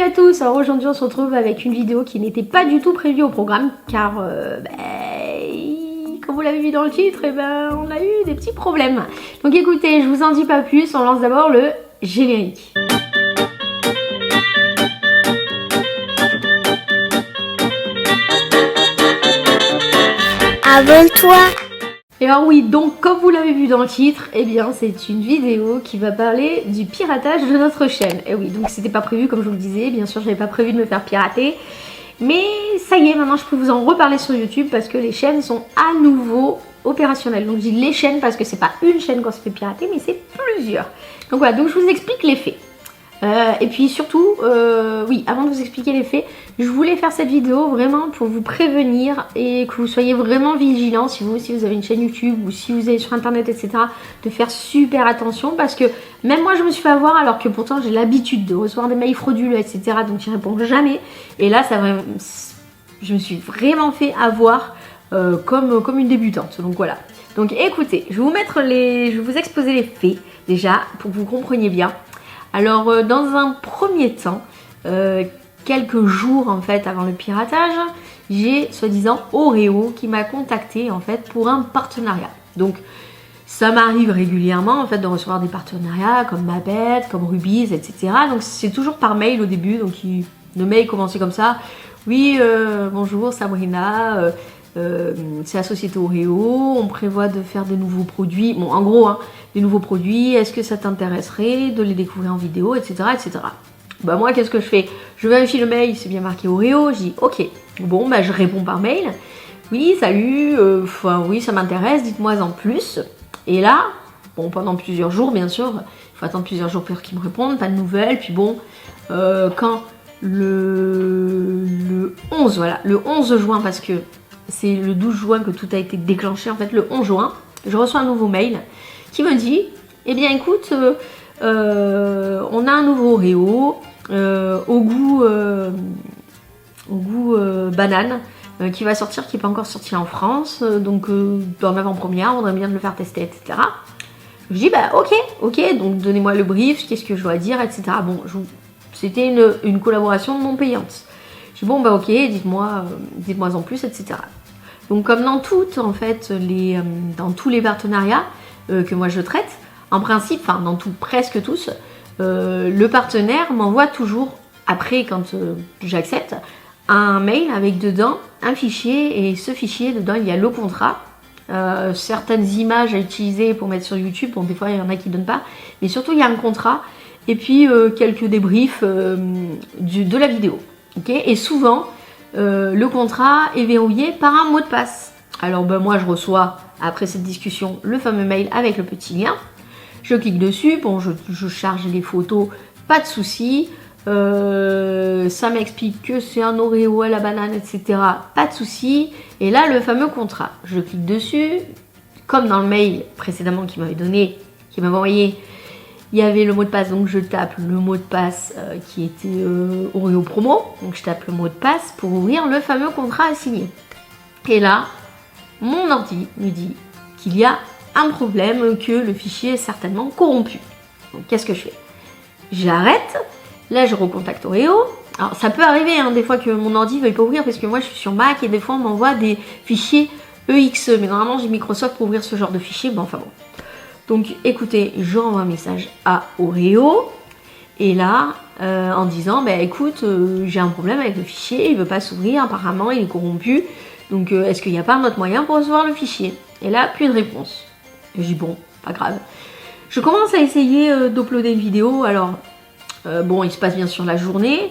à tous, alors aujourd'hui on se retrouve avec une vidéo qui n'était pas du tout prévue au programme car comme vous l'avez vu dans le titre, on a eu des petits problèmes. Donc écoutez, je vous en dis pas plus, on lance d'abord le générique. Abonne-toi. Et alors oui, donc comme vous l'avez vu dans le titre, eh bien c'est une vidéo qui va parler du piratage de notre chaîne. Et oui, donc c'était pas prévu comme je vous le disais, bien sûr j'avais pas prévu de me faire pirater. Mais ça y est, maintenant je peux vous en reparler sur YouTube parce que les chaînes sont à nouveau opérationnelles. Donc je dis les chaînes parce que c'est pas une chaîne qu'on se fait pirater, mais c'est plusieurs. Donc voilà, donc je vous explique les faits. Et puis surtout, oui, avant de vous expliquer les faits, je voulais faire cette vidéo vraiment pour vous prévenir et que vous soyez vraiment vigilants si vous avez une chaîne YouTube ou si vous êtes sur internet, etc. de faire super attention parce que même moi je me suis fait avoir alors que pourtant j'ai l'habitude de recevoir des mails frauduleux, etc. donc j'y réponds jamais. Et là, je me suis vraiment fait avoir comme une débutante. Donc voilà. Donc écoutez, je vais vous exposer les faits déjà pour que vous compreniez bien. Alors dans un premier temps, quelques jours en fait avant le piratage, j'ai soi-disant Oreo qui m'a contacté en fait pour un partenariat. Donc ça m'arrive régulièrement en fait de recevoir des partenariats comme Mabette, comme Rubies, etc. Donc c'est toujours par mail au début, donc le mail commençait comme ça. Oui, bonjour Sabrina, c'est la société Oreo, on prévoit de faire de nouveaux produits, bon en gros des nouveaux produits, est-ce que ça t'intéresserait de les découvrir en vidéo, etc. etc. Bah moi qu'est-ce que je fais? Je vérifie le mail, c'est bien marqué Oreo, je dis ok, bon bah je réponds par mail, oui salut, oui ça m'intéresse, dites-moi en plus. Et là, bon pendant plusieurs jours bien sûr, il faut attendre plusieurs jours pour qu'ils me répondent, pas de nouvelles, puis bon, quand le 11, voilà, le 11 juin parce que c'est le 12 juin que tout a été déclenché, en fait le 11 juin, je reçois un nouveau mail qui me dit, eh bien écoute, on a un nouveau Oreo au goût banane qui va sortir, qui n'est pas encore sorti en France, donc dans l'avant-première, on voudrait bien de le faire tester, etc. Je dis bah ok, donc donnez-moi le brief, qu'est-ce que je dois dire, etc. Bon, c'était une collaboration non payante. Je dis bon bah ok, dites-moi en plus, etc. Donc comme dans en fait, dans tous les partenariats que moi je traite, en principe, enfin dans presque tous, le partenaire m'envoie toujours, après quand j'accepte, un mail avec dedans un fichier, et ce fichier dedans il y a le contrat, certaines images à utiliser pour mettre sur YouTube, bon des fois il y en a qui ne donnent pas, mais surtout il y a un contrat, et puis quelques débriefs de la vidéo. Okay, et souvent, le contrat est verrouillé par un mot de passe. Alors ben, moi je reçois, après cette discussion, le fameux mail avec le petit lien. Je clique dessus, bon je charge les photos, pas de souci. Ça m'explique que c'est un Oreo à la banane, etc. Pas de souci. Et là, le fameux contrat. Je clique dessus, comme dans le mail précédemment qu'il m'avait envoyé, il y avait le mot de passe, donc je tape le mot de passe qui était Oreo promo. Donc je tape le mot de passe pour ouvrir le fameux contrat à signer. Et là, mon ordi me dit qu'il y a un problème, que le fichier est certainement corrompu. Donc qu'est-ce que je fais? J'arrête. Là, je recontacte Oreo. Alors ça peut arriver des fois que mon ordi ne veuille pas ouvrir parce que moi je suis sur Mac et des fois on m'envoie des fichiers EXE. Mais normalement j'ai Microsoft pour ouvrir ce genre de fichier. Bon, enfin bon. Donc écoutez, je renvoie un message à Oreo et là en disant bah écoute, j'ai un problème avec le fichier, il veut pas s'ouvrir, apparemment il est corrompu, donc est-ce qu'il n'y a pas un autre moyen pour recevoir le fichier? Et là plus de réponse. Et je dis bon, pas grave. Je commence à essayer d'uploader une vidéo, alors bon il se passe bien sûr la journée,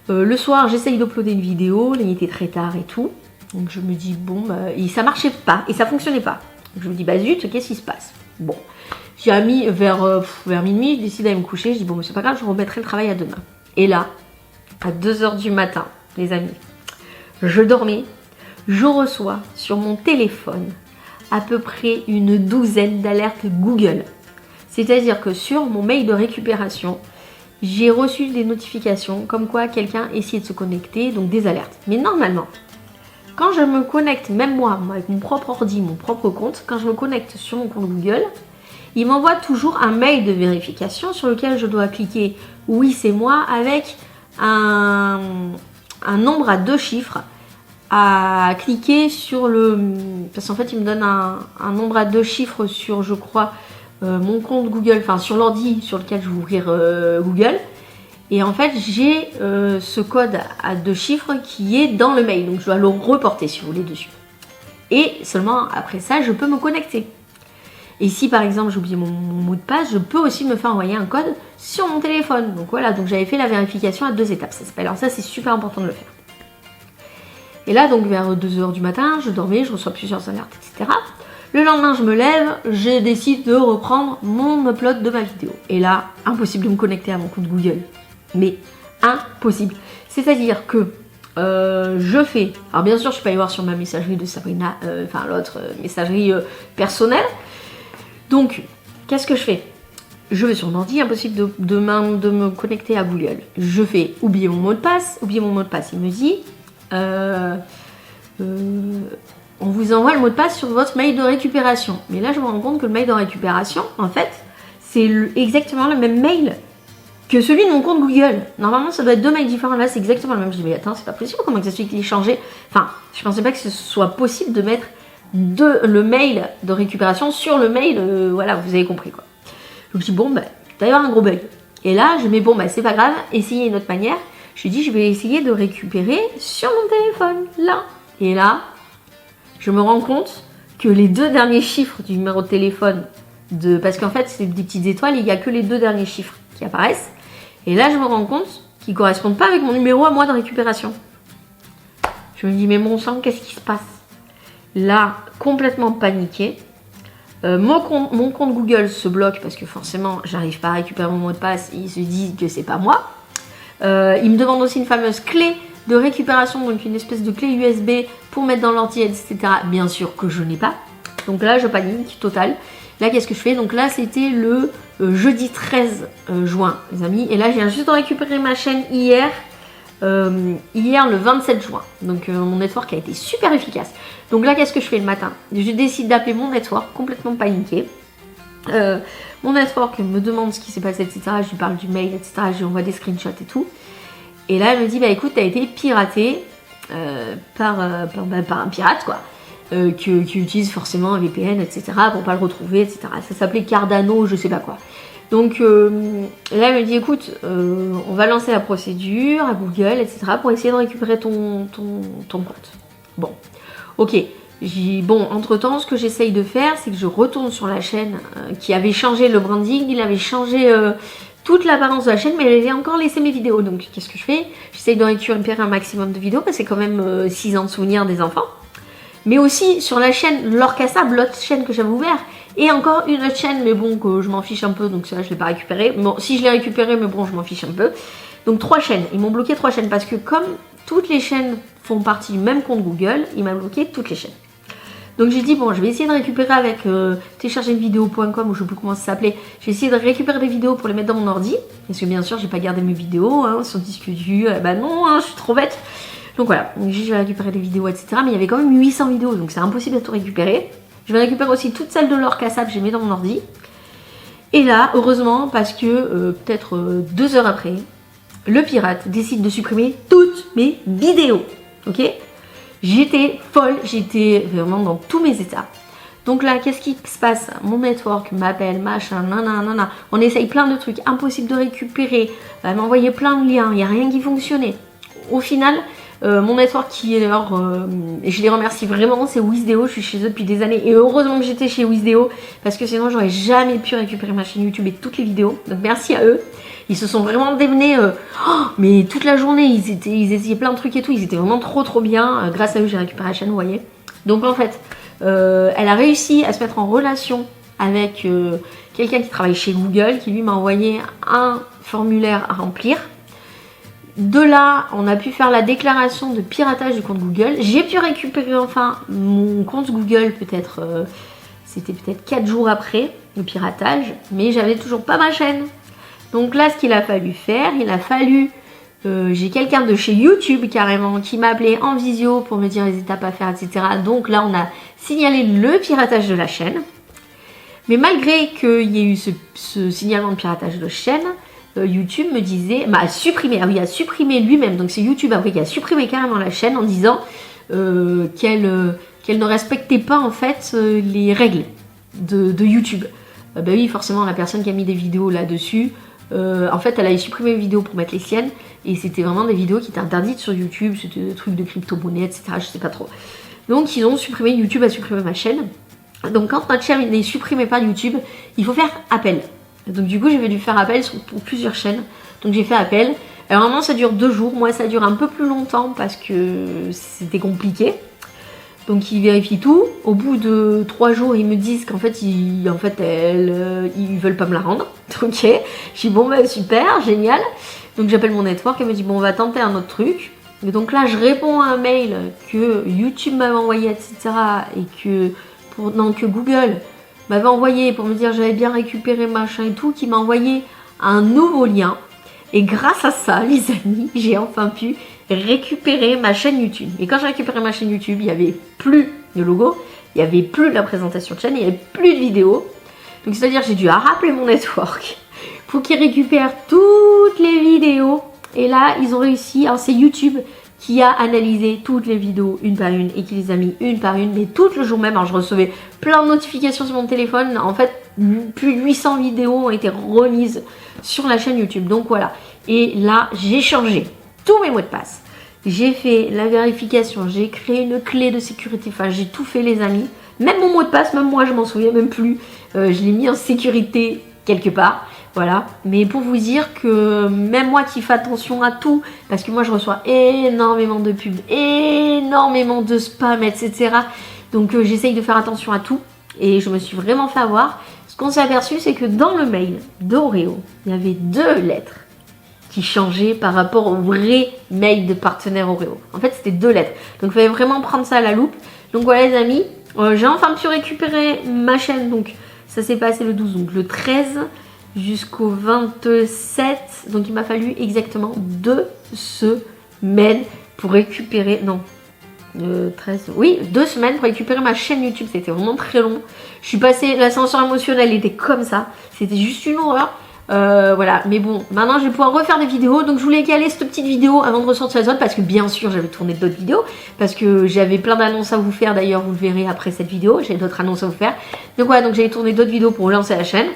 le soir j'essaye d'uploader une vidéo, il était très tard et tout, donc je me dis bon et ça marchait pas et ça fonctionnait pas. Donc, je me dis bah zut, qu'est-ce qui se passe? Bon, j'ai mis vers minuit, je décide d'aller me coucher, je dis bon mais c'est pas grave, je remettrai le travail à demain. Et là, à 2h du matin, les amis, je dormais, je reçois sur mon téléphone à peu près une douzaine d'alertes Google. C'est-à-dire que sur mon mail de récupération, j'ai reçu des notifications comme quoi quelqu'un essayait de se connecter, donc des alertes. Mais normalement, quand je me connecte, même moi, avec mon propre ordi, mon propre compte, quand je me connecte sur mon compte Google, il m'envoie toujours un mail de vérification sur lequel je dois cliquer « Oui, c'est moi » avec un nombre à 2 chiffres à cliquer sur le... Parce qu'en fait, il me donne un nombre à 2 chiffres sur, je crois, mon compte Google, enfin sur l'ordi sur lequel je vais ouvrir Google. Et en fait, j'ai ce code à 2 chiffres qui est dans le mail. Donc, je dois le reporter, si vous voulez, dessus. Et seulement après ça, je peux me connecter. Et si, par exemple, j'ai oublié mon mot de passe, je peux aussi me faire envoyer un code sur mon téléphone. Donc, voilà. Donc, j'avais fait la vérification à 2 étapes. Ça s'appelle. Alors, ça, c'est super important de le faire. Et là, donc, vers 2h du matin, je dormais, je reçois plusieurs alertes, etc. Le lendemain, je me lève, je décide de reprendre mon upload de ma vidéo. Et là, impossible de me connecter à mon compte Google. Mais impossible. C'est-à-dire que je fais... Alors bien sûr, je peux aller voir sur ma messagerie de Sabrina, enfin l'autre messagerie personnelle. Donc, qu'est-ce que je fais? Je vais sur mon ordi, impossible de me connecter à Google. Je fais oublier mon mot de passe. Oublier mon mot de passe, il me dit... on vous envoie le mot de passe sur votre mail de récupération. Mais là, je me rends compte que le mail de récupération, en fait, c'est exactement le même mail que celui de mon compte Google. Normalement, ça doit être 2 mails différents. Là, c'est exactement le même. Je dis, mais attends, c'est pas possible. Comment ça se fait qu'il ait changé? Enfin, je pensais pas que ce soit possible de mettre le mail de récupération sur le mail. Voilà, vous avez compris, quoi. Donc, je dis, bon, bah, il doit y avoir un gros bug. Et là, je mets, bon, bah, c'est pas grave. Essayez une autre manière. Je dis, je vais essayer de récupérer sur mon téléphone, là. Et là, je me rends compte que les 2 derniers chiffres du numéro de téléphone, parce qu'en fait, c'est des petites étoiles, il n'y a que les 2 derniers chiffres qui apparaissent. Et là, je me rends compte qu'ils ne correspondent pas avec mon numéro à moi de récupération. Je me dis, mais mon sang, qu'est-ce qui se passe? Là, complètement paniquée. Mon compte Google se bloque parce que forcément, j'arrive pas à récupérer mon mot de passe. Il se dit que c'est pas moi. Il me demande aussi une fameuse clé de récupération, donc une espèce de clé USB pour mettre dans l'ordi, etc. Bien sûr que je n'ai pas. Donc là, je panique, total. Là, qu'est-ce que je fais? Donc là, c'était le jeudi 13 juin, les amis. Et là, je viens juste de récupérer ma chaîne hier le 27 juin. Donc mon network a été super efficace. Donc là, qu'est-ce que je fais le matin? Je décide d'appeler mon network, complètement paniqué. Mon network me demande ce qui s'est passé, etc. Je lui parle du mail, etc. Je lui envoie des screenshots et tout. Et là, elle me dit, bah écoute, t'as été piraté par un pirate, quoi. Qui utilise forcément un VPN, etc. pour pas le retrouver, etc. Ça s'appelait Cardano, je sais pas quoi. Donc là, elle me dit, écoute, on va lancer la procédure à Google, etc. pour essayer de récupérer ton compte. Bon, ok. Bon, entre-temps, ce que j'essaye de faire, c'est que je retourne sur la chaîne qui avait changé le branding, il avait changé toute l'apparence de la chaîne, mais elle avait encore laissé mes vidéos. Donc, qu'est-ce que je fais? J'essaye de récupérer un maximum de vidéos, parce que c'est quand même 6 ans de souvenirs des enfants. Mais aussi sur la chaîne Lorcassab, l'autre chaîne que j'avais ouverte, et encore une autre chaîne, mais bon, que je m'en fiche un peu, donc ça, je ne l'ai pas récupéré. Bon, si je l'ai récupéré, mais bon, je m'en fiche un peu. Donc 3 chaînes, ils m'ont bloqué 3 chaînes, parce que comme toutes les chaînes font partie du même compte Google, il m'a bloqué toutes les chaînes. Donc j'ai dit, bon, je vais essayer de récupérer avec téléchargervideo.com, ou je ne sais plus comment ça s'appelait. J'ai essayé de récupérer des vidéos pour les mettre dans mon ordi, parce que bien sûr, j'ai pas gardé mes vidéos, hein, sur disque dur, bah non, hein, je suis trop bête. Donc voilà, donc je vais récupérer des vidéos, etc. Mais il y avait quand même 800 vidéos, donc c'est impossible de tout récupérer. Je vais récupérer aussi toutes celles de Lorcassab, j'ai mis dans mon ordi. Et là, heureusement, parce que peut-être 2 heures après, le pirate décide de supprimer toutes mes vidéos. Ok? J'étais folle, j'étais vraiment dans tous mes états. Donc là, qu'est-ce qui se passe? Mon network m'appelle, machin, nanana. On essaye plein de trucs, impossible de récupérer. Elle m'a envoyé plein de liens, il n'y a rien qui fonctionnait. Au final, mon network qui est alors, et je les remercie vraiment, c'est Wizdeo. Je suis chez eux depuis des années et heureusement que j'étais chez Wizdeo parce que sinon j'aurais jamais pu récupérer ma chaîne YouTube et toutes les vidéos. Donc merci à eux. Ils se sont vraiment démenés, mais toute la journée, ils essayaient plein de trucs et tout. Ils étaient vraiment trop bien. Grâce à eux, j'ai récupéré la chaîne, vous voyez. Donc en fait, elle a réussi à se mettre en relation avec quelqu'un qui travaille chez Google, qui lui m'a envoyé un formulaire à remplir. De là, on a pu faire la déclaration de piratage du compte Google. J'ai pu récupérer enfin mon compte Google, peut-être, c'était peut-être 4 jours après le piratage, mais j'avais toujours pas ma chaîne. Donc là, ce qu'il a fallu faire, j'ai quelqu'un de chez YouTube carrément qui m'a appelé en visio pour me dire les étapes à faire, etc. Donc là, on a signalé le piratage de la chaîne. Mais malgré qu'il y ait eu ce signalement de piratage de chaîne, YouTube me disait, a supprimé, a supprimé lui-même, donc c'est YouTube après qui a supprimé carrément la chaîne en disant qu'elle ne respectait pas en fait les règles de YouTube. Bah oui, forcément la personne qui a mis des vidéos là-dessus, en fait elle avait supprimé les vidéos pour mettre les siennes, et c'était vraiment des vidéos qui étaient interdites sur YouTube, c'était des trucs de crypto-monnaie, etc. Je sais pas trop. Donc ils ont supprimé, YouTube a supprimé ma chaîne. Donc quand notre chaîne est supprimée par YouTube, il faut faire appel. Donc du coup j'ai dû faire appel pour plusieurs chaînes. Donc j'ai fait appel. Alors vraiment ça dure 2 jours. Moi ça dure un peu plus longtemps parce que c'était compliqué. Donc ils vérifient tout. Au bout de 3 jours ils me disent qu'en fait ils veulent pas me la rendre. Ok. Je dis bon bah super, génial. Donc j'appelle mon network, elle me dit bon on va tenter un autre truc. Et donc là je réponds à un mail que YouTube m'avait envoyé, etc. Et que Google m'avait envoyé pour me dire j'avais bien récupéré machin et tout, qui m'a envoyé un nouveau lien. Et grâce à ça, les amis, j'ai enfin pu récupérer ma chaîne YouTube. Et quand j'ai récupéré ma chaîne YouTube, il n'y avait plus de logo, il n'y avait plus de la présentation de chaîne, il n'y avait plus de vidéo. Donc c'est-à-dire j'ai dû rappeler mon network pour qu'il récupère toutes les vidéos. Et là, ils ont réussi. Alors c'est YouTube qui a analysé toutes les vidéos une par une et qui les a mis une par une, mais tout le jour même. Alors je recevais plein de notifications sur mon téléphone. En fait, plus de 800 vidéos ont été remises sur la chaîne YouTube. Donc voilà. Et là, j'ai changé tous mes mots de passe. J'ai fait la vérification, j'ai créé une clé de sécurité. Enfin, j'ai tout fait, les amis. Même mon mot de passe, même moi, je m'en souviens même plus. Je l'ai mis en sécurité quelque part. Voilà, mais pour vous dire que même moi qui fais attention à tout, parce que moi je reçois énormément de pubs, énormément de spam, etc. Donc j'essaye de faire attention à tout, et je me suis vraiment fait avoir. Ce qu'on s'est aperçu, c'est que dans le mail d'Oreo, il y avait 2 lettres qui changeaient par rapport au vrai mail de partenaire Oreo. En fait, c'était 2 lettres. Donc il fallait vraiment prendre ça à la loupe. Donc voilà les amis, j'ai enfin pu récupérer ma chaîne. Donc ça s'est passé le 12, donc le 13... jusqu'au 27, donc il m'a fallu exactement 2 semaines pour récupérer, 13, oui, 2 semaines pour récupérer ma chaîne YouTube. C'était vraiment très long. Je suis passée, l'ascenseur émotionnel était comme ça, c'était juste une horreur. Voilà, mais bon, maintenant je vais pouvoir refaire des vidéos. Donc je voulais caler cette petite vidéo avant de ressortir les autres, parce que bien sûr j'avais tourné d'autres vidéos, parce que j'avais plein d'annonces à vous faire. D'ailleurs vous le verrez après cette vidéo, j'ai d'autres annonces à vous faire. Donc voilà, donc j'avais tourné d'autres vidéos pour relancer la chaîne.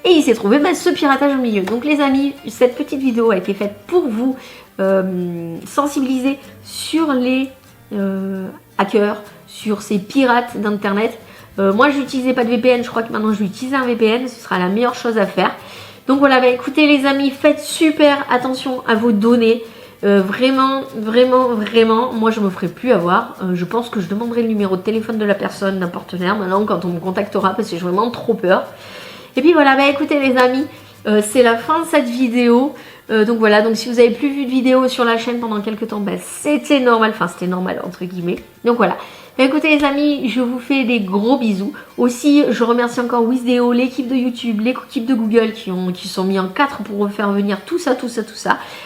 Et il s'est trouvé ce piratage au milieu. Donc les amis, cette petite vidéo a été faite pour vous sensibiliser sur les hackers, sur ces pirates d'internet. Moi je n'utilisais pas de VPN, je crois que maintenant je vais utiliser un VPN, ce sera la meilleure chose à faire. Donc voilà, bah écoutez les amis, faites super attention à vos données. Vraiment, moi je me ferai plus avoir. Je pense que je demanderai le numéro de téléphone de la personne, d'un partenaire maintenant quand on me contactera, parce que j'ai vraiment trop peur. Et puis voilà, bah écoutez les amis, c'est la fin de cette vidéo. Donc voilà, donc si vous avez plus vu de vidéo sur la chaîne pendant quelques temps, bah c'était normal, enfin c'était normal entre guillemets. Donc voilà, bah écoutez les amis, je vous fais des gros bisous. Aussi, je remercie encore Wizdeo, l'équipe de YouTube, l'équipe de Google qui sont mis en 4 pour faire venir tout ça.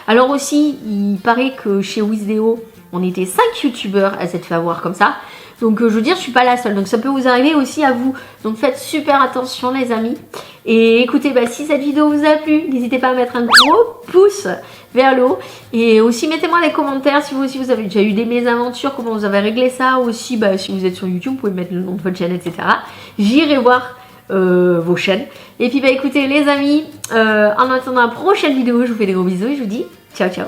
Alors aussi, il paraît que chez Wizdeo, on était 5 youtubeurs à s'être fait avoir comme ça. Donc je veux dire, je suis pas la seule, donc ça peut vous arriver aussi à vous. Donc faites super attention les amis. Et écoutez, bah, si cette vidéo vous a plu, n'hésitez pas à mettre un gros pouce vers le haut. Et aussi mettez-moi des commentaires si vous aussi vous avez déjà eu des mésaventures, comment vous avez réglé ça. Aussi, bah, si vous êtes sur YouTube, vous pouvez mettre le nom de votre chaîne, etc. J'irai voir vos chaînes. Et puis bah écoutez les amis, en attendant la prochaine vidéo, je vous fais des gros bisous et je vous dis ciao ciao.